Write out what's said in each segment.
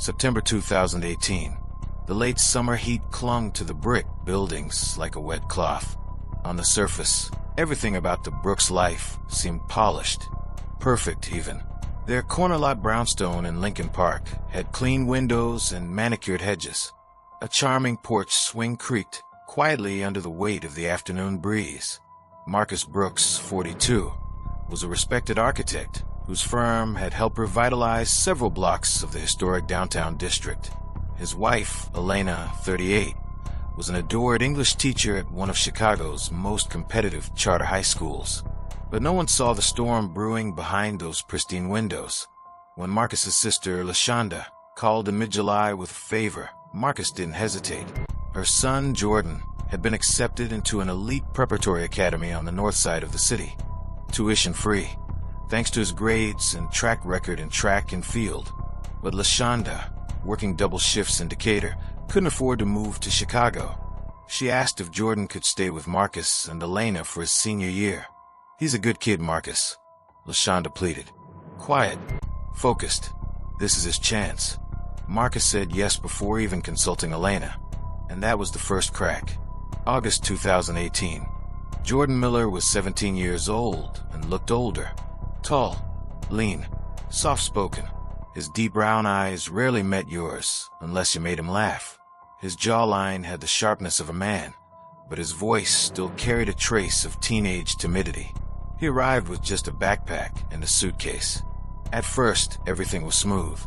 September 2018. The late summer heat clung to the brick buildings like a wet cloth. On the surface, everything about the Brooks' life seemed polished, perfect even. Their corner lot brownstone in Lincoln Park had clean windows and manicured hedges. A charming porch swing creaked quietly under the weight of the afternoon breeze. Marcus Brooks, 42, was a respected architect whose firm had helped revitalize several blocks of the historic downtown district. His wife, Elena, 38, was an adored English teacher at one of Chicago's most competitive charter high schools. But no one saw the storm brewing behind those pristine windows. When Marcus's sister, LaShonda, called in mid-July with a favor, Marcus didn't hesitate. Her son, Jordan, had been accepted into an elite preparatory academy on the north side of the city, tuition-free, thanks to his grades and track record in track and field. But LaShonda, working double shifts in Decatur, couldn't afford to move to Chicago. She asked if Jordan could stay with Marcus and Elena for his senior year. "He's a good kid, Marcus," LaShonda pleaded. "Quiet, focused. This is his chance." Marcus said yes before even consulting Elena, and that was the first crack. August 2018. Jordan Miller was 17 years old and looked older. Tall, lean, soft-spoken. His deep brown eyes rarely met yours unless you made him laugh. His jawline had the sharpness of a man, but his voice still carried a trace of teenage timidity. He arrived with just a backpack and a suitcase. At first, everything was smooth.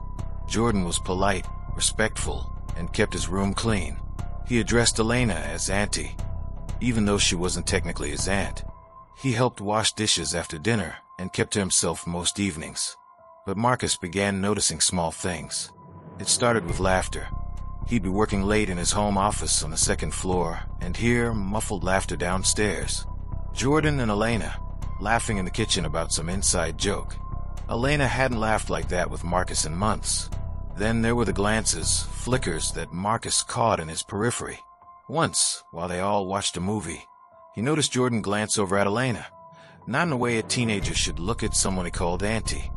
Jordan was polite, respectful, and kept his room clean. He addressed Elena as Auntie, even though she wasn't technically his aunt. He helped wash dishes after dinner and kept to himself most evenings. But Marcus began noticing small things. It started with laughter. He'd be working late in his home office on the second floor and hear muffled laughter downstairs. Jordan and Elena laughing in the kitchen about some inside joke. Elena hadn't laughed like that with Marcus in months. Then there were the glances, flickers that Marcus caught in his periphery. Once, while they all watched a movie, he noticed Jordan glance over at Elena, not in the way a teenager should look at someone he called Auntie.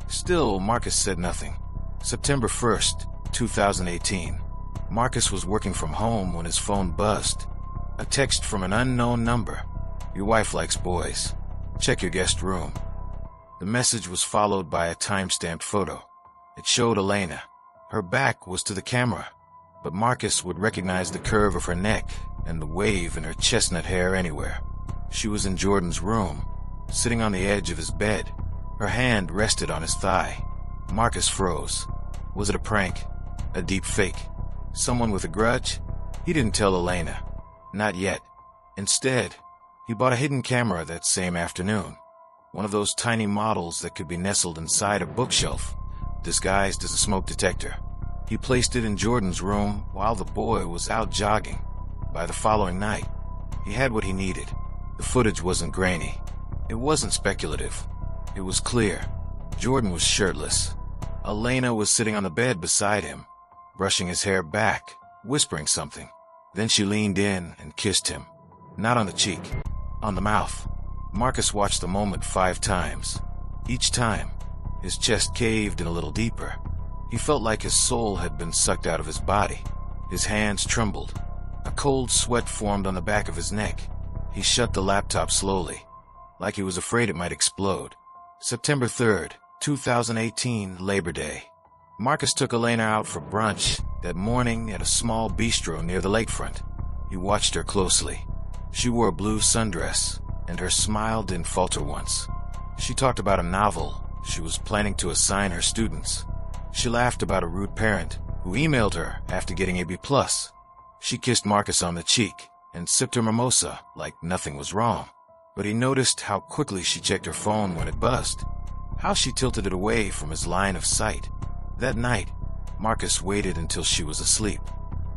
Still, Marcus said nothing. September 1st, 2018. Marcus was working from home when his phone buzzed. A text from an unknown number. "Your wife likes boys. Check your guest room." The message was followed by a time-stamped photo. It showed Elena. Her back was to the camera, but Marcus would recognize the curve of her neck and the wave in her chestnut hair anywhere. She was in Jordan's room, sitting on the edge of his bed. Her hand rested on his thigh. Marcus froze. Was it a prank? A deep fake? Someone with a grudge? He didn't tell Elena. Not yet. Instead, he bought a hidden camera that same afternoon. One of those tiny models that could be nestled inside a bookshelf, disguised as a smoke detector. He placed it in Jordan's room while the boy was out jogging. By the following night, he had what he needed. The footage wasn't grainy. It wasn't speculative. It was clear. Jordan was shirtless. Elena was sitting on the bed beside him, brushing his hair back, whispering something. Then she leaned in and kissed him. Not on the cheek, on the mouth. Marcus watched the moment 5 times. Each time, his chest caved in a little deeper. He felt like his soul had been sucked out of his body. His hands trembled. A cold sweat formed on the back of his neck. He shut the laptop slowly, like he was afraid it might explode. September 3rd, 2018, Labor Day. Marcus took Elena out for brunch that morning at a small bistro near the lakefront. He watched her closely. She wore a blue sundress, and her smile didn't falter once. She talked about a novel she was planning to assign her students. She laughed about a rude parent who emailed her after getting a B+. She kissed Marcus on the cheek and sipped her mimosa like nothing was wrong. But he noticed how quickly she checked her phone when it buzzed, how she tilted it away from his line of sight. That night, Marcus waited until she was asleep.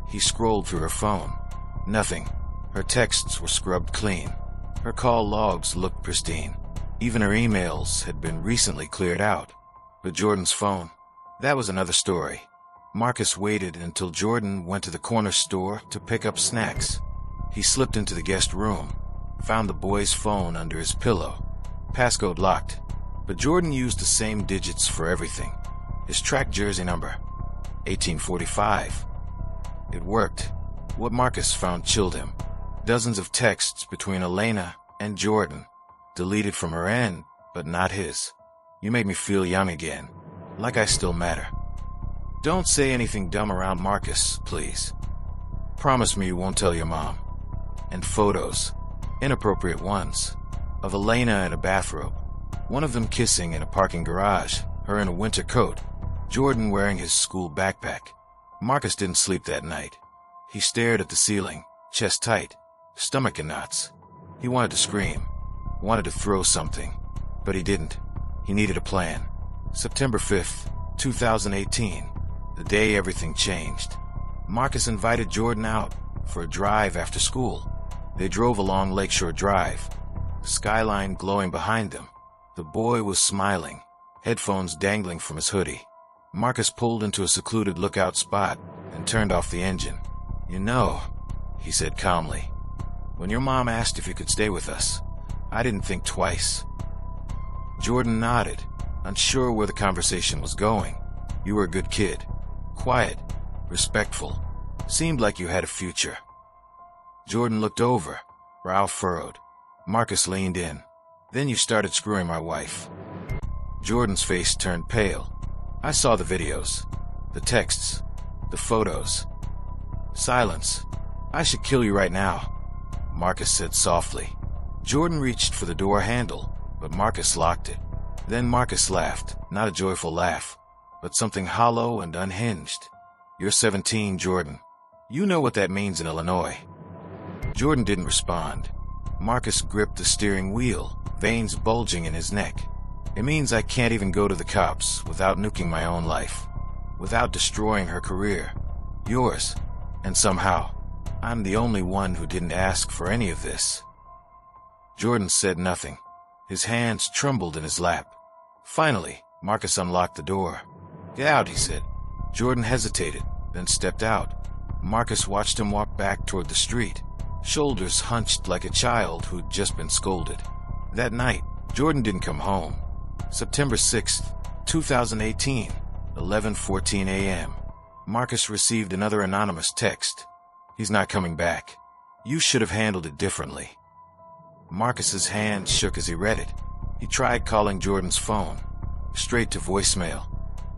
He scrolled through her phone. Nothing. Her texts were scrubbed clean. Her call logs looked pristine. Even her emails had been recently cleared out. But Jordan's phone, that was another story. Marcus waited until Jordan went to the corner store to pick up snacks. He slipped into the guest room, found the boy's phone under his pillow. Passcode locked, but Jordan used the same digits for everything. His track jersey number, 1845. It worked. What Marcus found chilled him. Dozens of texts between Elena and Jordan, deleted from her end, but not his. You make me feel young again, like I still matter. Don't say anything dumb around Marcus, please. Promise me you won't tell your mom. And photos, inappropriate ones, of Elena in a bathrobe. One of them kissing in a parking garage, her in a winter coat, Jordan wearing his school backpack. Marcus didn't sleep that night. He stared at the ceiling, chest tight, stomach in knots. He wanted to scream, wanted to throw something, but he didn't. He needed a plan. September 5th, 2018, the day everything changed. Marcus invited Jordan out for a drive after school. They drove along Lakeshore Drive, the skyline glowing behind them. The boy was smiling, headphones dangling from his hoodie. Marcus pulled into a secluded lookout spot and turned off the engine. "You know," he said calmly, "when your mom asked if you could stay with us, I didn't think twice." Jordan nodded, unsure where the conversation was going. "You were a good kid. Quiet, respectful. Seemed like you had a future." Jordan looked over, brow furrowed. Marcus leaned in. "Then you started screwing my wife." Jordan's face turned pale. "I saw the videos, the texts, the photos." Silence. "I should kill you right now," Marcus said softly. Jordan reached for the door handle, but Marcus locked it. Then Marcus laughed, not a joyful laugh, but something hollow and unhinged. "You're 17, Jordan. You know what that means in Illinois." Jordan didn't respond. Marcus gripped the steering wheel, veins bulging in his neck. "It means I can't even go to the cops without nuking my own life, without destroying her career, yours, and somehow, I'm the only one who didn't ask for any of this." Jordan said nothing. His hands trembled in his lap. Finally, Marcus unlocked the door. "Get out," he said. Jordan hesitated, then stepped out. Marcus watched him walk back toward the street, shoulders hunched like a child who'd just been scolded. That night, Jordan didn't come home. September 6th, 2018, 11:14 a.m. Marcus received another anonymous text. "He's not coming back. You should have handled it differently." Marcus's hand shook as he read it. He tried calling Jordan's phone, straight to voicemail.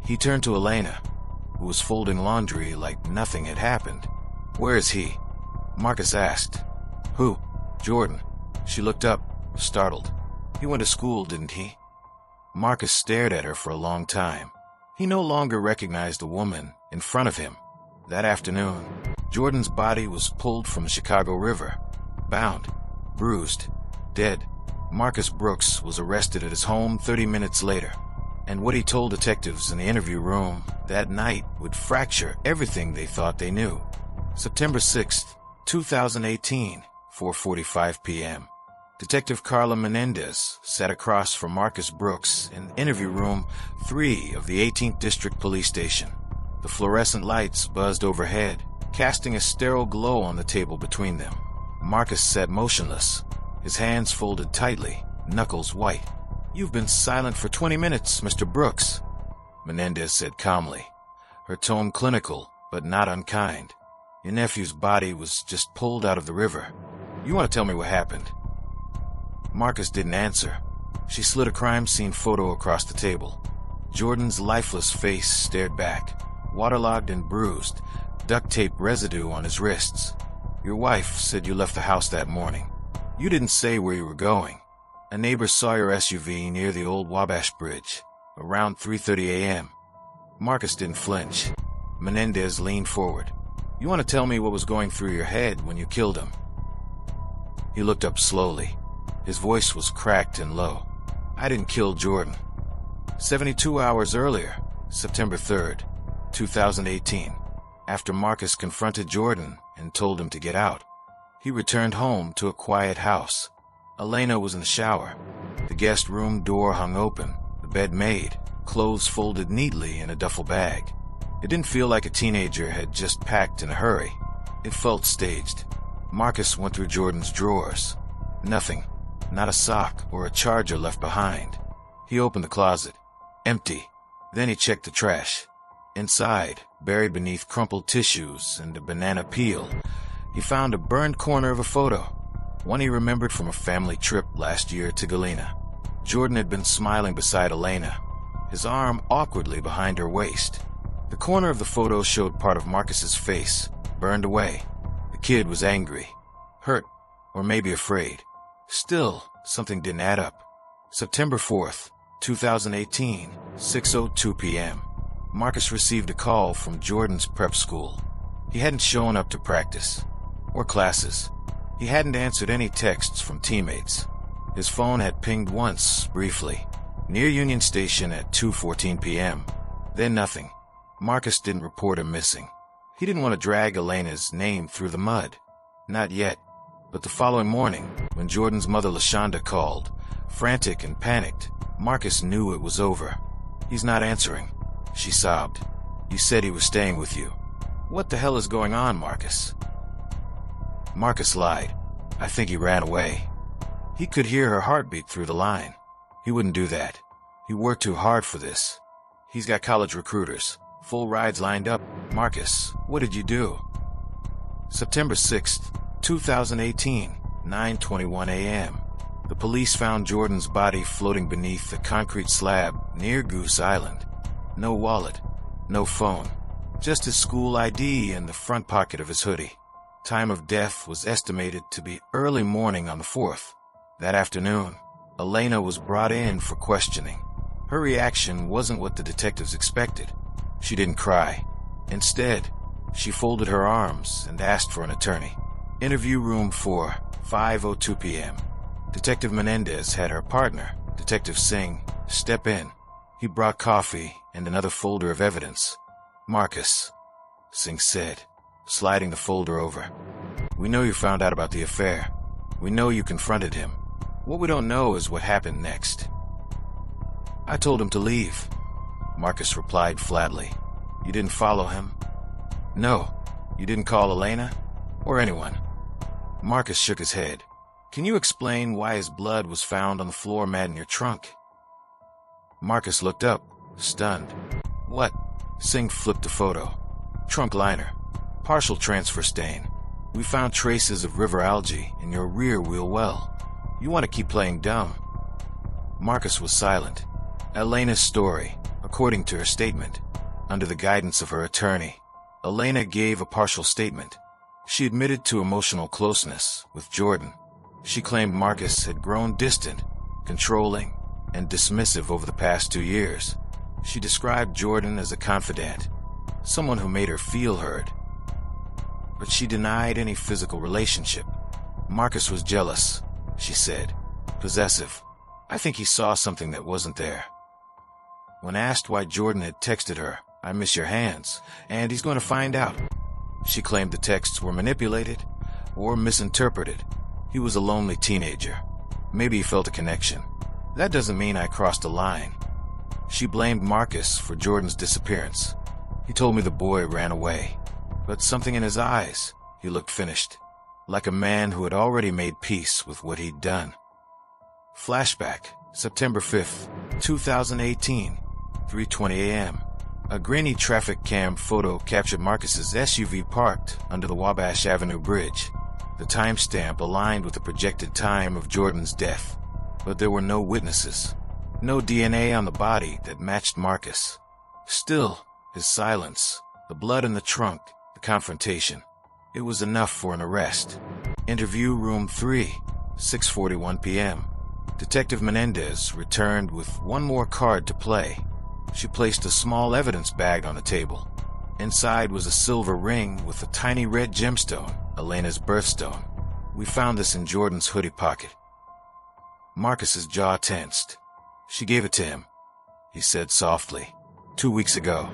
He turned to Elena, who was folding laundry like nothing had happened. "Where is he?" Marcus asked. "Who?" "Jordan." She looked up, startled. "He went to school, didn't he?" Marcus stared at her for a long time. He no longer recognized the woman in front of him. That afternoon, Jordan's body was pulled from the Chicago River, bound, bruised, dead. Marcus Brooks was arrested at his home 30 minutes later, and what he told detectives in the interview room that night would fracture everything they thought they knew. September 6th, 2018, 4:45 p.m. Detective Carla Menendez sat across from Marcus Brooks in interview room 3 of the 18th District Police Station. The fluorescent lights buzzed overhead, casting a sterile glow on the table between them. Marcus sat motionless, his hands folded tightly, knuckles white. "You've been silent for 20 minutes, Mr. Brooks," Menendez said calmly, her tone clinical but not unkind. "Your nephew's body was just pulled out of the river. You want to tell me what happened?" Marcus didn't answer. She slid a crime scene photo across the table. Jordan's lifeless face stared back, waterlogged and bruised, duct tape residue on his wrists. "Your wife said you left the house that morning. You didn't say where you were going. A neighbor saw your SUV near the old Wabash Bridge, around 3:30 a.m. Marcus didn't flinch. Menendez leaned forward. "You want to tell me what was going through your head when you killed him?" He looked up slowly. His voice was cracked and low. "I didn't kill Jordan." 72 hours earlier, September 3rd, 2018, after Marcus confronted Jordan and told him to get out, he returned home to a quiet house. Elena was in the shower. The guest room door hung open, the bed made, clothes folded neatly in a duffel bag. It didn't feel like a teenager had just packed in a hurry. It felt staged. Marcus went through Jordan's drawers. Nothing. Not a sock or a charger left behind. He opened the closet. Empty. Then he checked the trash. Inside, buried beneath crumpled tissues and a banana peel, he found a burned corner of a photo, one he remembered from a family trip last year to Elena. Jordan had been smiling beside Elena, his arm awkwardly behind her waist. The corner of the photo showed part of Marcus's face, burned away. The kid was angry, hurt, or maybe afraid. Still, something didn't add up. September 4th, 2018, 6:02 p.m. Marcus received a call from Jordan's prep school. He hadn't shown up to practice or classes. He hadn't answered any texts from teammates. His phone had pinged once, briefly, near Union Station at 2:14 p.m. Then nothing. Marcus didn't report him missing. He didn't want to drag Elena's name through the mud. Not yet. But the following morning, when Jordan's mother LaShonda called, frantic and panicked, Marcus knew it was over. "He's not answering," she sobbed. "You said he was staying with you. What the hell is going on, Marcus?" Marcus lied. "I think he ran away." He could hear her heartbeat through the line. He wouldn't do that. He worked too hard for this. He's got college recruiters, full rides lined up. "Marcus, what did you do?" September 6th, 2018, 9:21 a.m. The police found Jordan's body floating beneath the concrete slab near Goose Island. No wallet, no phone, just his school ID in the front pocket of his hoodie. Time of death was estimated to be early morning on the 4th. That afternoon, Elena was brought in for questioning. Her reaction wasn't what the detectives expected. She didn't cry. Instead, she folded her arms and asked for an attorney. Interview room 4, 5:02 p.m. Detective Menendez had her partner, Detective Singh, step in. He brought coffee and another folder of evidence. "Marcus," Singh said, sliding the folder over. "We know you found out about the affair. We know you confronted him. What we don't know is what happened next." "I told him to leave," Marcus replied flatly. "You didn't follow him?" "No. You didn't call Elena? Or anyone?" Marcus shook his head. "Can you explain why his blood was found on the floor mat in your trunk?" Marcus looked up, stunned. "What?" Singh flipped the photo. "Trunk liner. Partial transfer stain. We found traces of river algae in your rear wheel well. You want to keep playing dumb?" Marcus was silent. Elena's story, according to her statement, under the guidance of her attorney. Elena gave a partial statement. She admitted to emotional closeness with Jordan. She claimed Marcus had grown distant, controlling, and dismissive over the past 2 years. She described Jordan as a confidant, someone who made her feel heard. But she denied any physical relationship. "Marcus was jealous," she said. "Possessive. I think he saw something that wasn't there." When asked why Jordan had texted her, "I miss your hands, and he's going to find out," she claimed the texts were manipulated or misinterpreted. He was a lonely teenager. Maybe he felt a connection. "That doesn't mean I crossed a line." She blamed Marcus for Jordan's disappearance. "He told me the boy ran away. But something in his eyes, he looked finished, like a man who had already made peace with what he'd done." Flashback, September 5th, 2018, 3:20 a.m. A grainy traffic cam photo captured Marcus's SUV parked under the Wabash Avenue Bridge. The timestamp aligned with the projected time of Jordan's death. But there were no witnesses. No DNA on the body that matched Marcus. Still, his silence, the blood in the trunk, the confrontation. It was enough for an arrest. Interview room 3, 6:41 p.m. Detective Menendez returned with one more card to play. She placed a small evidence bag on the table. Inside was a silver ring with a tiny red gemstone, Elena's birthstone. "We found this in Jordan's hoodie pocket." Marcus's jaw tensed. "She gave it to him," he said softly. "2 weeks ago.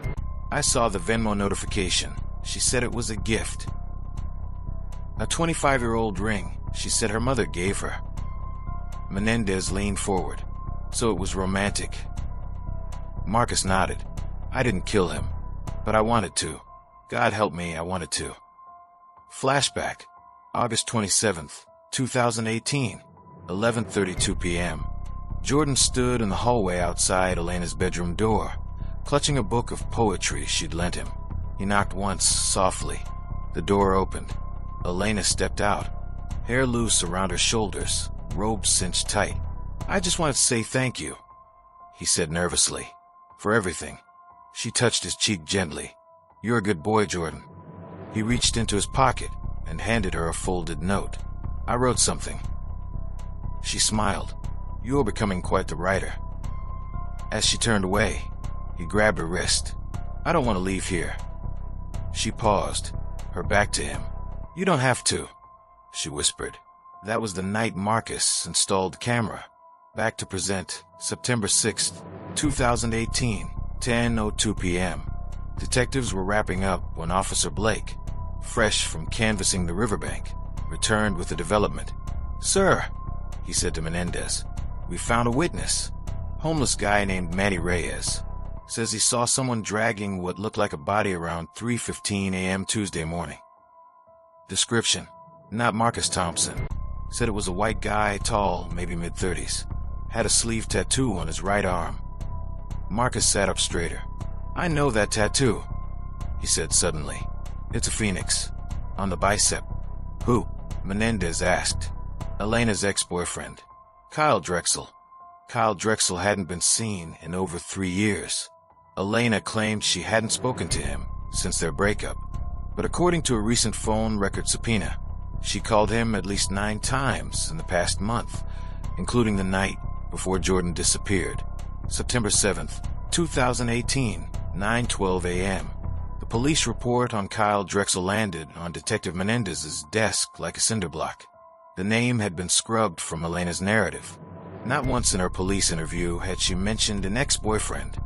I saw the Venmo notification. She said it was a gift. A 25-year-old ring she said her mother gave her." Menendez leaned forward. "So it was romantic." Marcus nodded. "I didn't kill him, but I wanted to. God help me, I wanted to." Flashback, August 27th, 2018, 11:32 p.m. Jordan stood in the hallway outside Elena's bedroom door, clutching a book of poetry she'd lent him. He knocked once, softly. The door opened. Elena stepped out, hair loose around her shoulders, robe cinched tight. "I just wanted to say thank you," he said nervously, "for everything." She touched his cheek gently. "You're a good boy, Jordan." He reached into his pocket and handed her a folded note. "I wrote something." She smiled. "You're becoming quite the writer." As she turned away, he grabbed her wrist. "I don't want to leave here." She paused, her back to him. "You don't have to," she whispered. That was the night Marcus installed the camera. Back to present, September 6th, 2018, 10:02 p.m. Detectives were wrapping up when Officer Blake, fresh from canvassing the riverbank, returned with a development. "Sir," he said to Menendez, "we found a witness. Homeless guy named Manny Reyes. Says he saw someone dragging what looked like a body around 3:15 a.m. Tuesday morning. Description: not Marcus Thompson. Said it was a white guy, tall, maybe mid-30s. Had a sleeve tattoo on his right arm." Marcus sat up straighter. "I know that tattoo," he said suddenly. "It's a phoenix. On the bicep." "Who?" Menendez asked. "Elena's ex-boyfriend, Kyle Drexel." Kyle Drexel hadn't been seen in over 3 years. Elena claimed she hadn't spoken to him since their breakup, but according to a recent phone record subpoena, she called him at least 9 times in the past month, including the night before Jordan disappeared, September 7th, 2018, 9:12 a.m. The police report on Kyle Drexel landed on Detective Menendez's desk like a cinder block. The name had been scrubbed from Elena's narrative. Not once in her police interview had she mentioned an ex-boyfriend,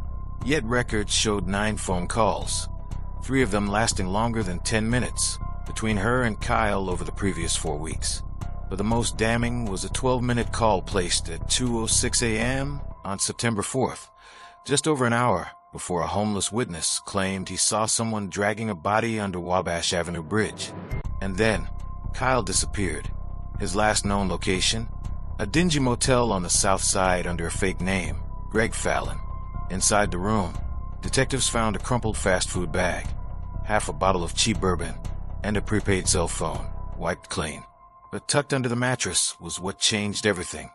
yet records showed 9 phone calls, 3 of them lasting longer than 10 minutes, between her and Kyle over the previous 4 weeks. But the most damning was a 12-minute call placed at 2:06 a.m. on September 4th, just over an hour before a homeless witness claimed he saw someone dragging a body under Wabash Avenue Bridge. And then, Kyle disappeared. His last known location? A dingy motel on the south side under a fake name, Greg Fallon. Inside the room, detectives found a crumpled fast food bag, half a bottle of cheap bourbon, and a prepaid cell phone, wiped clean. But tucked under the mattress was what changed everything.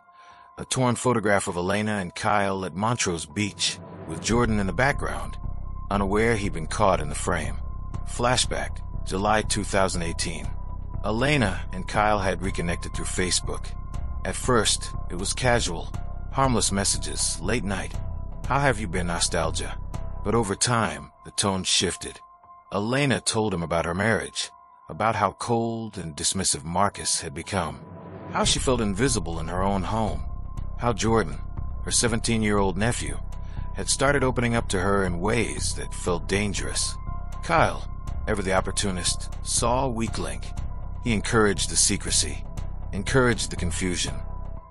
A torn photograph of Elena and Kyle at Montrose Beach, with Jordan in the background, unaware he'd been caught in the frame. Flashback, July 2018. Elena and Kyle had reconnected through Facebook. At first, it was casual, harmless messages, late night. "How have you been, nostalgia?" But over time, the tone shifted. Elena told him about her marriage, about how cold and dismissive Marcus had become, how she felt invisible in her own home, how Jordan, her 17-year-old nephew, had started opening up to her in ways that felt dangerous. Kyle, ever the opportunist, saw a weak link. He encouraged the secrecy, encouraged the confusion.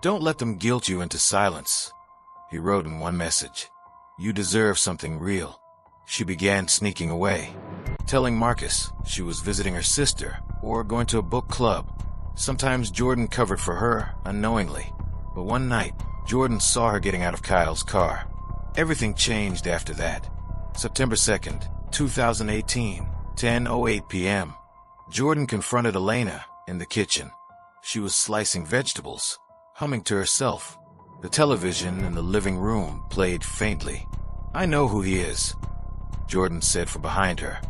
"Don't let them guilt you into silence," he wrote in one message. "You deserve something real." She began sneaking away, telling Marcus she was visiting her sister or going to a book club. Sometimes Jordan covered for her unknowingly, but one night, Jordan saw her getting out of Kyle's car. Everything changed after that. September 2nd, 2018, 10:08 p.m. Jordan confronted Elena in the kitchen. She was slicing vegetables, humming to herself. The television in the living room played faintly. "I know who he is," Jordan said from behind her.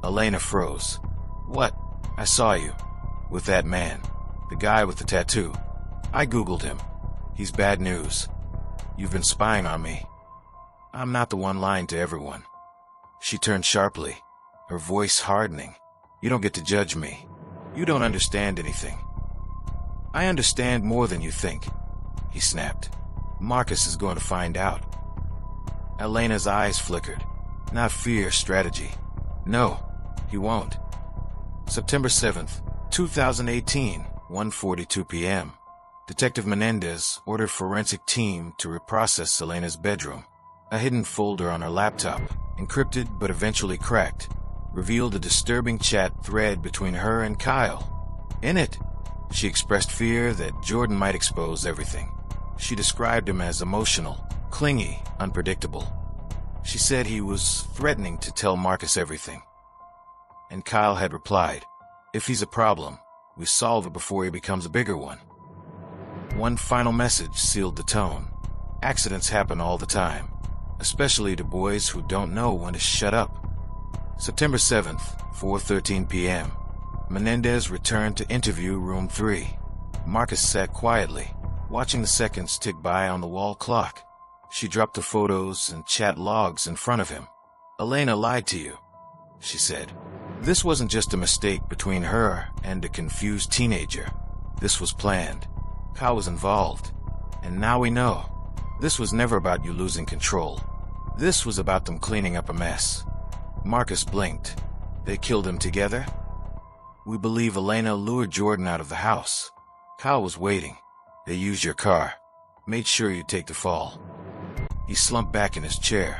Elena froze. "What?" "I saw you. With that man. The guy with the tattoo. I Googled him. He's bad news. You've been spying on me. I'm not the one lying to everyone." She turned sharply, her voice hardening. "You don't get to judge me. You don't understand anything." "I understand more than you think," he snapped. "Marcus is going to find out." Elena's eyes flickered. Not fear, strategy. "No, he won't." September 7th, 2018, 1:42 p.m. Detective Menendez ordered forensic team to reprocess Elena's bedroom. A hidden folder on her laptop, encrypted but eventually cracked, revealed a disturbing chat thread between her and Kyle. In it, she expressed fear that Jordan might expose everything. She described him as emotional, clingy, unpredictable. She said he was threatening to tell Marcus everything. And Kyle had replied, "If he's a problem, we solve it before he becomes a bigger one." One final message sealed the tone. Accidents happen all the time, especially to boys who don't know when to shut up. September 7th, 4:13 p.m. Menendez returned to interview room 3. Marcus sat quietly, watching the seconds tick by on the wall clock. She dropped the photos and chat logs in front of him. "Elena lied to you," she said. "This wasn't just a mistake between her and a confused teenager. This was planned. Kyle was involved. And now we know. This was never about you losing control. This was about them cleaning up a mess." Marcus blinked. "They killed him together?" "We believe Elena lured Jordan out of the house. Kyle was waiting. They used your car. Made sure you'd take the fall." He slumped back in his chair.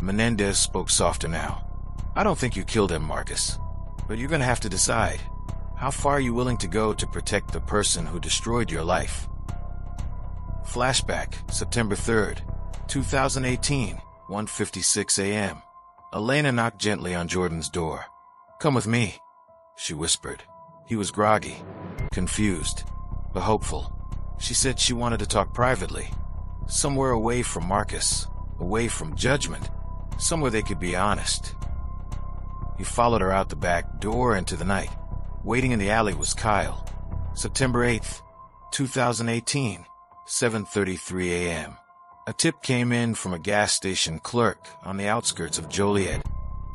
Menendez spoke softer now. "I don't think you killed him, Marcus. But you're going to have to decide. How far are you willing to go to protect the person who destroyed your life?" Flashback, September 3rd, 2018, 1:56 a.m. Elena knocked gently on Jordan's door. "Come with me," she whispered. He was groggy, confused, but hopeful. She said she wanted to talk privately, somewhere away from Marcus, away from judgment, somewhere they could be honest. He followed her out the back door into the night. Waiting in the alley was Kyle. September 8th, 2018, 7:33 a.m. A tip came in from a gas station clerk on the outskirts of Joliet.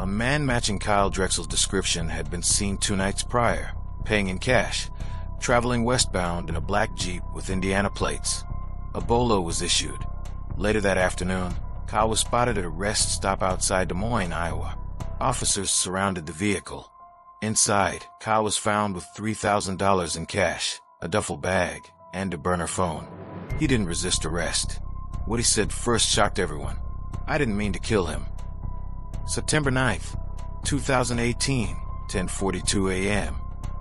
A man matching Kyle Drexel's description had been seen 2 nights prior, paying in cash, traveling westbound in a black Jeep with Indiana plates. A bolo was issued. Later that afternoon, Kyle was spotted at a rest stop outside Des Moines, Iowa. Officers surrounded the vehicle. Inside, Kyle was found with $3,000 in cash, a duffel bag, and a burner phone. He didn't resist arrest. What he said first shocked everyone. "I didn't mean to kill him." September 9th, 2018, 10:42 a.m.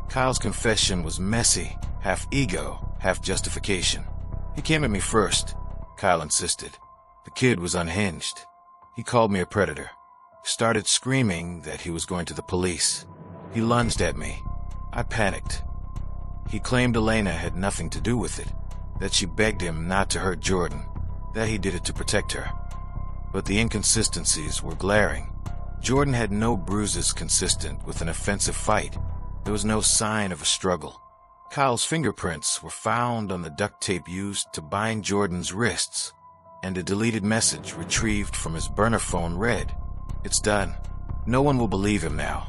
Kyle's confession was messy, half ego, half justification. "He came at me first," Kyle insisted. "The kid was unhinged. He called me a predator. Started screaming that he was going to the police. He lunged at me. I panicked. He claimed Elena had nothing to do with it, that she begged him not to hurt Jordan, that he did it to protect her. But the inconsistencies were glaring. Jordan had no bruises consistent with an offensive fight. There was no sign of a struggle. Kyle's fingerprints were found on the duct tape used to bind Jordan's wrists, and a deleted message retrieved from his burner phone read, "It's done. No one will believe him now."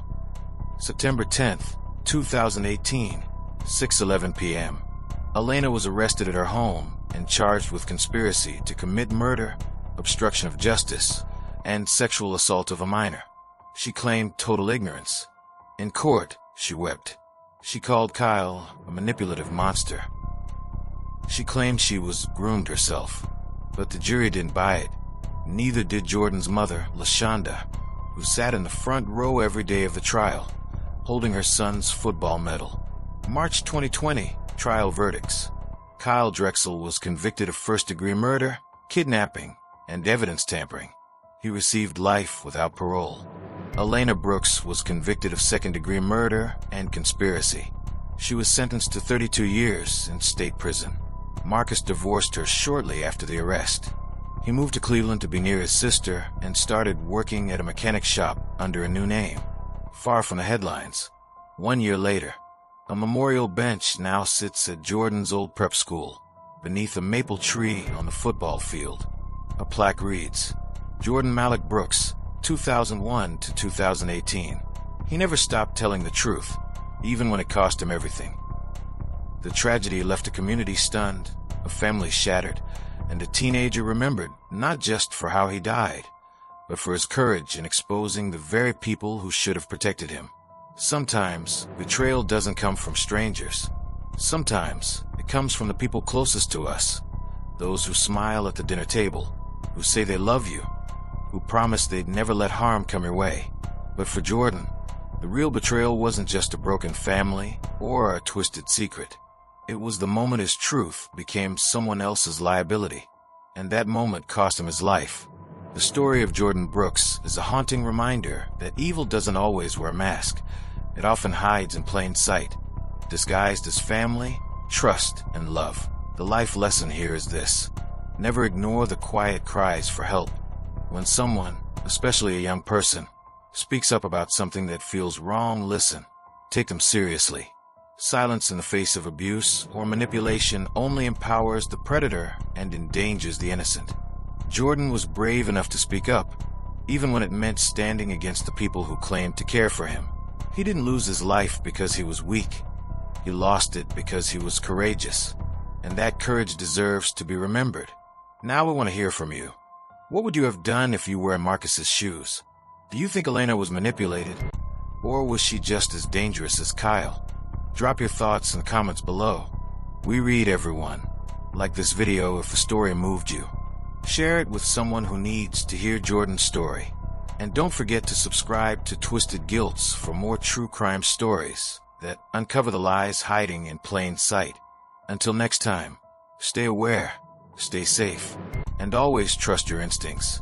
September 10th, 2018, 6:11 p.m. Elena was arrested at her home and charged with conspiracy to commit murder, obstruction of justice, and sexual assault of a minor. She claimed total ignorance. In court, she wept. She called Kyle a manipulative monster. She claimed she was groomed herself, but the jury didn't buy it. Neither did Jordan's mother, LaShonda, who sat in the front row every day of the trial, holding her son's football medal. March 2020, trial verdicts. Kyle Drexel was convicted of first-degree murder, kidnapping, and evidence tampering. He received life without parole. Elena Brooks was convicted of second-degree murder and conspiracy. She was sentenced to 32 years in state prison. Marcus divorced her shortly after the arrest. He moved to Cleveland to be near his sister and started working at a mechanic shop under a new name, far from the headlines. 1 year later, a memorial bench now sits at Jordan's old prep school, beneath a maple tree on the football field. A plaque reads, "Jordan Malik Brooks, 2001 to 2018. He never stopped telling the truth, even when it cost him everything." The tragedy left a community stunned, a family shattered, and a teenager remembered not just for how he died, but for his courage in exposing the very people who should have protected him. Sometimes betrayal doesn't come from strangers. Sometimes it comes from the people closest to us, those who smile at the dinner table, who say they love you, who promise they'd never let harm come your way. But for Jordan, the real betrayal wasn't just a broken family or a twisted secret. It was the moment his truth became someone else's liability, and that moment cost him his life. The story of Jordan Brooks is a haunting reminder that evil doesn't always wear a mask. It often hides in plain sight, disguised as family, trust, and love. The life lesson here is this: never ignore the quiet cries for help. When someone, especially a young person, speaks up about something that feels wrong, listen. Take them seriously. Silence in the face of abuse or manipulation only empowers the predator and endangers the innocent. Jordan was brave enough to speak up, even when it meant standing against the people who claimed to care for him. He didn't lose his life because he was weak. He lost it because he was courageous. And that courage deserves to be remembered. Now we want to hear from you. What would you have done if you were in Marcus's shoes? Do you think Elena was manipulated? Or was she just as dangerous as Kyle? Drop your thoughts in the comments below. We read everyone. Like this video if the story moved you. Share it with someone who needs to hear Jordan's story. And don't forget to subscribe to Twisted Guilts for more true crime stories that uncover the lies hiding in plain sight. Until next time, stay aware, stay safe, and always trust your instincts.